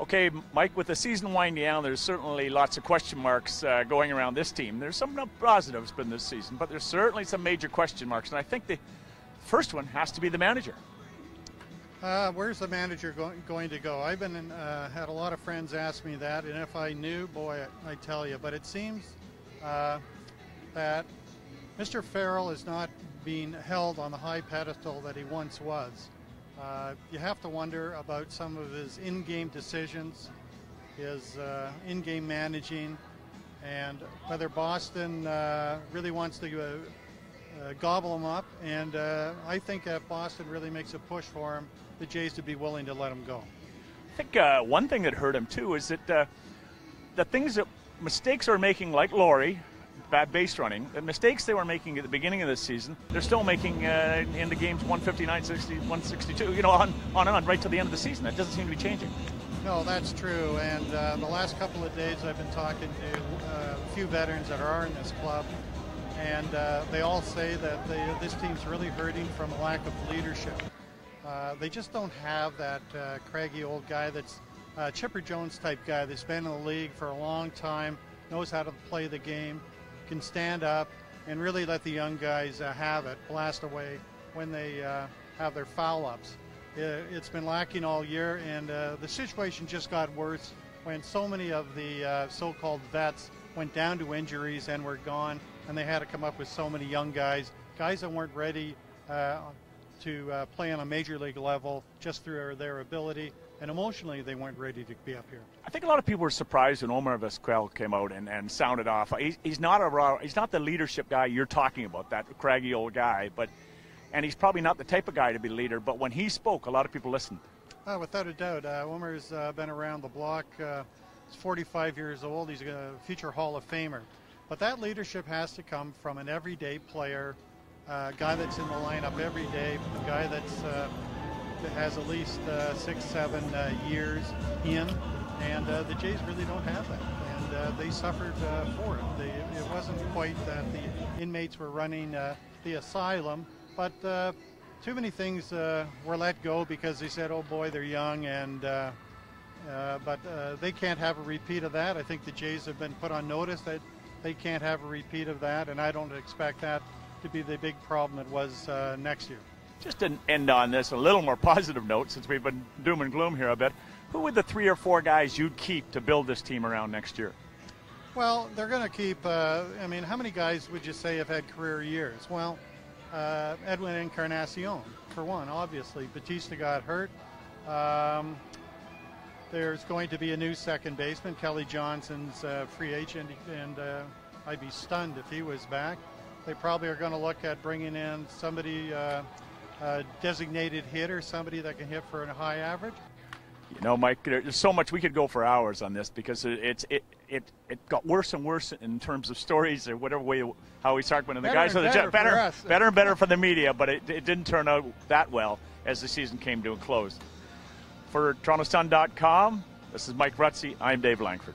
Okay, Mike, with the season winding down, there's certainly lots of question marks going around this team. There's some positives been this season, but there's certainly some major question marks, and I think the first one has to be the manager. Where's the manager going to go? I've been had a lot of friends ask me that, and if I knew, boy, I tell you. But it seems that Mr. Farrell is not being held on the high pedestal that he once was. You have to wonder about some of his in-game decisions, his in-game managing, and whether Boston really wants to gobble him up. And I think if Boston really makes a push for him, the Jays would be willing to let him go. I think one thing that hurt him too is that the things that mistakes are making, like Laurie, bad base running, the mistakes they were making at the beginning of this season, they're still making in the games 159, 60, 162, you know, on and on, right to the end of the season. That doesn't seem to be changing. No, that's true. And the last couple of days I've been talking to a few veterans that are in this club, and they all say that this team's really hurting from a lack of leadership. They just don't have that craggy old guy that's Chipper Jones type guy that's been in the league for a long time, knows how to play the game, can stand up and really let the young guys have it, blast away when they have their foul-ups. It's been lacking all year, and the situation just got worse when so many of the so-called vets went down to injuries and were gone, and they had to come up with so many young guys that weren't ready to play on a major league level just through their ability, and emotionally they weren't ready to be up here. I think a lot of people were surprised when Omar Vizquel came out and sounded off. He's not the leadership guy you're talking about, that craggy old guy, and he's probably not the type of guy to be leader, but when he spoke, a lot of people listened. Without a doubt. Omar's been around the block. He's 45 years old. He's a future Hall of Famer. But that leadership has to come from an everyday player, a guy that's in the lineup every day, a guy that has at least 6-7 years in, and the Jays really don't have that, and they suffered for it. It wasn't quite that the inmates were running the asylum, but too many things were let go because they said, oh boy, they're young, and but they can't have a repeat of that. I think the Jays have been put on notice that they can't have a repeat of that, and I don't expect that to be the big problem it was next year. Just to end on this, a little more positive note, since we've been doom and gloom here a bit, who would the 3 or 4 guys you'd keep to build this team around next year? Well, they're going to keep, I mean, how many guys would you say have had career years? Well, Edwin Encarnacion, for one, obviously. Batista got hurt. There's going to be a new second baseman. Kelly Johnson's free agent, and I'd be stunned if he was back. They probably are going to look at bringing in somebody, designated hitter, somebody that can hit for a high average. You know, Mike, there's so much we could go for hours on this because it got worse and worse in terms of stories or whatever way how we start when the guys are better and better for the media, but it didn't turn out that well as the season came to a close. For TorontoSun.com, this is Mike Rutsey. I'm Dave Langford.